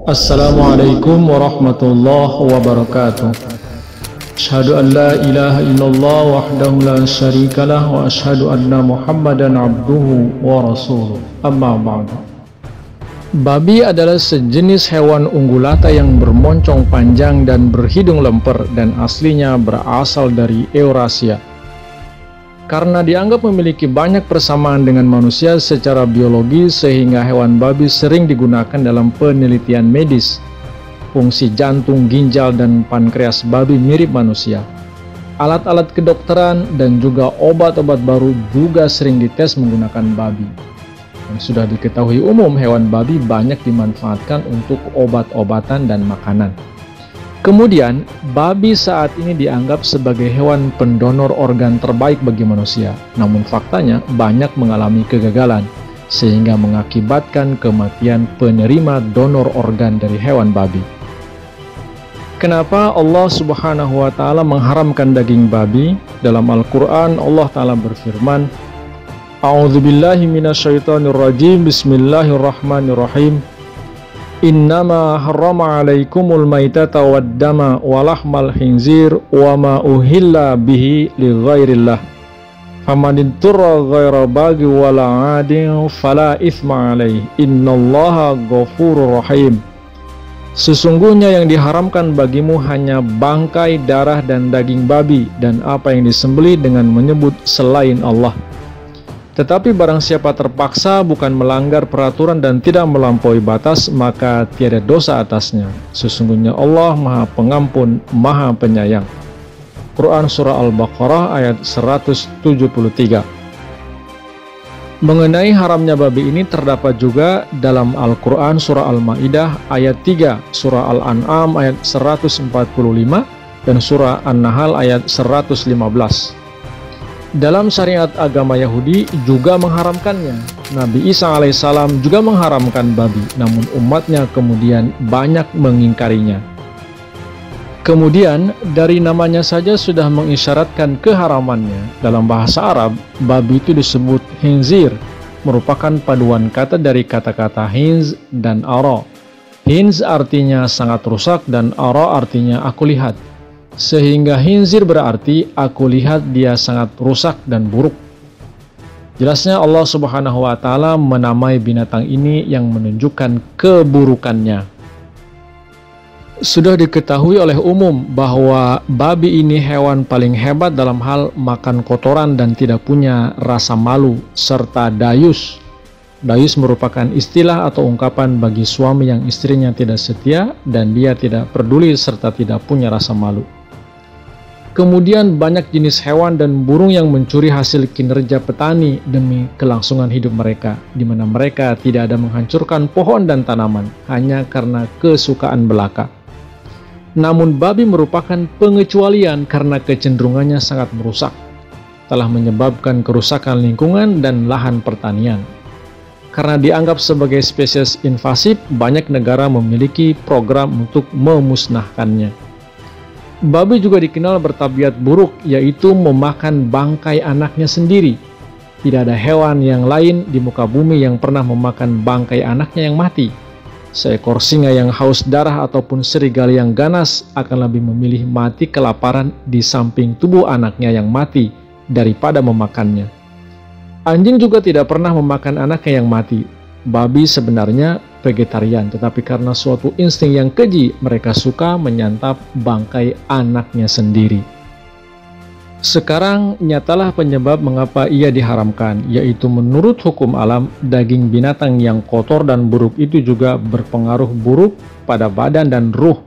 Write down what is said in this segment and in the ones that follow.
Assalamualaikum warahmatullahi wabarakatuh. Asyhadu an la ilaha illallah wahdahu la syarikalah wa asyhadu anna Muhammadan abduhu wa rasuluh. Amma ba'du. Babi adalah sejenis hewan ungulata yang bermoncong panjang dan berhidung lemper dan aslinya berasal dari Eurasia. Karena dianggap memiliki banyak persamaan dengan manusia secara biologi, sehingga hewan babi sering digunakan dalam penelitian medis. Fungsi jantung, ginjal, dan pankreas babi mirip manusia. Alat-alat kedokteran dan juga obat-obat baru juga sering dites menggunakan babi. Yang sudah diketahui umum, hewan babi banyak dimanfaatkan untuk obat-obatan dan makanan. Kemudian, babi saat ini dianggap sebagai hewan pendonor organ terbaik bagi manusia. Namun faktanya banyak mengalami kegagalan, sehingga mengakibatkan kematian penerima donor organ dari hewan babi. Kenapa Allah Subhanahu wa Ta'ala mengharamkan daging babi? Dalam Al-Quran, Allah Ta'ala berfirman, A'udzubillahi minasyaitonirrajim, Bismillahirrahmanirrahim. Innama harrama alaikumul maitata waddama walahmal khinzir wa ma uhilla bihi li ghairillah faman turra ghaira bagi wala adin fala ithma alaih innallaha ghafurur rahim. Sesungguhnya yang diharamkan bagimu hanya bangkai, darah, dan daging babi dan apa yang disembelih dengan menyebut selain Allah. Tetapi barang siapa terpaksa bukan melanggar peraturan dan tidak melampaui batas, maka tiada dosa atasnya. Sesungguhnya Allah Maha Pengampun, Maha Penyayang. Quran Surah Al-Baqarah ayat 173. Mengenai haramnya babi ini terdapat juga dalam Al-Quran Surah Al-Ma'idah ayat 3, Surah Al-An'am ayat 145, dan Surah An-Nahl ayat 115. Dalam syariat agama Yahudi juga mengharamkannya. Nabi Isa alaihissalam juga mengharamkan babi, namun umatnya kemudian banyak mengingkarinya. Kemudian, dari namanya saja sudah mengisyaratkan keharamannya. Dalam bahasa Arab, babi itu disebut khinzir, merupakan paduan kata dari kata-kata hinz dan ara. Hinz artinya sangat rusak dan ara artinya aku lihat. Sehingga khinzir berarti aku lihat dia sangat rusak dan buruk. Jelasnya Allah Subhanahu wa Ta'ala menamai binatang ini yang menunjukkan keburukannya. Sudah diketahui oleh umum bahwa babi ini hewan paling hebat dalam hal makan kotoran dan tidak punya rasa malu, serta dayus. Dayus merupakan istilah atau ungkapan bagi suami yang istrinya tidak setia dan dia tidak peduli serta tidak punya rasa malu. Kemudian banyak jenis hewan dan burung yang mencuri hasil kinerja petani demi kelangsungan hidup mereka, di mana mereka tidak ada menghancurkan pohon dan tanaman hanya karena kesukaan belaka. Namun babi merupakan pengecualian karena kecenderungannya sangat merusak, telah menyebabkan kerusakan lingkungan dan lahan pertanian. Karena dianggap sebagai spesies invasif, banyak negara memiliki program untuk memusnahkannya. Babi juga dikenal bertabiat buruk, yaitu memakan bangkai anaknya sendiri. Tidak ada hewan yang lain di muka bumi yang pernah memakan bangkai anaknya yang mati. Seekor singa yang haus darah ataupun serigala yang ganas akan lebih memilih mati kelaparan di samping tubuh anaknya yang mati daripada memakannya. Anjing juga tidak pernah memakan anaknya yang mati. Babi sebenarnya vegetarian, tetapi karena suatu insting yang keji, mereka suka menyantap bangkai anaknya sendiri. Sekarang nyatalah penyebab mengapa ia diharamkan, yaitu menurut hukum alam, daging binatang yang kotor dan buruk itu juga berpengaruh buruk pada badan dan ruh,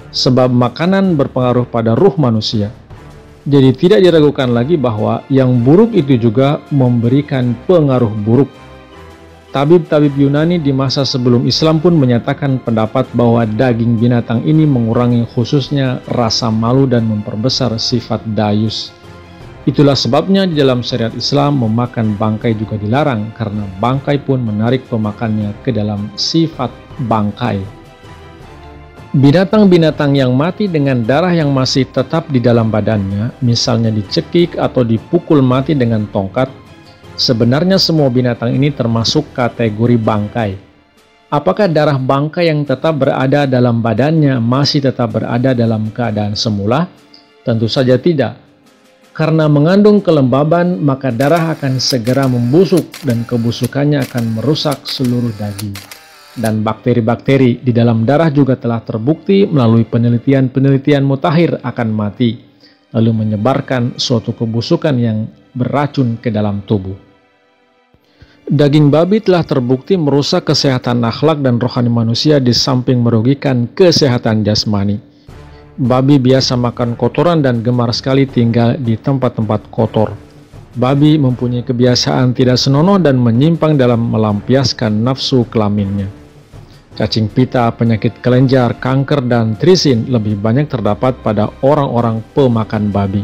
sebab makanan berpengaruh pada ruh manusia. Jadi tidak diragukan lagi bahwa yang buruk itu juga memberikan pengaruh buruk. Tabib-tabib Yunani di masa sebelum Islam pun menyatakan pendapat bahwa daging binatang ini mengurangi khususnya rasa malu dan memperbesar sifat dayus. Itulah sebabnya di dalam syariat Islam memakan bangkai juga dilarang, karena bangkai pun menarik pemakannya ke dalam sifat bangkai. Binatang-binatang yang mati dengan darah yang masih tetap di dalam badannya, misalnya dicekik atau dipukul mati dengan tongkat, sebenarnya semua binatang ini termasuk kategori bangkai. Apakah darah bangkai yang tetap berada dalam badannya masih tetap berada dalam keadaan semula? Tentu saja tidak. Karena mengandung kelembaban, maka darah akan segera membusuk dan kebusukannya akan merusak seluruh daging. Dan bakteri-bakteri di dalam darah juga telah terbukti melalui penelitian-penelitian mutakhir akan mati, lalu menyebarkan suatu kebusukan yang beracun ke dalam tubuh. Daging babi telah terbukti merusak kesehatan akhlak dan rohani manusia di samping merugikan kesehatan jasmani. Babi biasa makan kotoran dan gemar sekali tinggal di tempat-tempat kotor. Babi mempunyai kebiasaan tidak senonoh dan menyimpang dalam melampiaskan nafsu kelaminnya. Cacing pita, penyakit kelenjar, kanker, dan trisin lebih banyak terdapat pada orang-orang pemakan babi.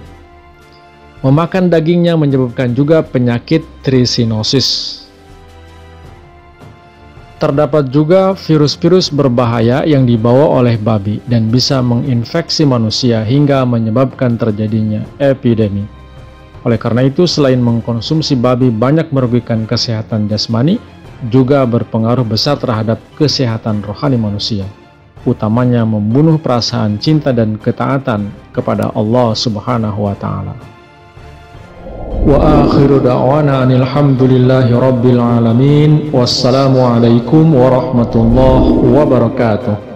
Memakan dagingnya menyebabkan juga penyakit trisinosis. Terdapat juga virus-virus berbahaya yang dibawa oleh babi dan bisa menginfeksi manusia hingga menyebabkan terjadinya epidemi. Oleh karena itu, selain mengkonsumsi babi banyak merugikan kesehatan jasmani, juga berpengaruh besar terhadap kesehatan rohani manusia, utamanya membunuh perasaan cinta dan ketaatan kepada Allah Subhanahu wa Ta'ala. Wa akhiru da'wana alhamdulillahi rabbil alamin. Wassalamu alaikum warahmatullahi wabarakatuh.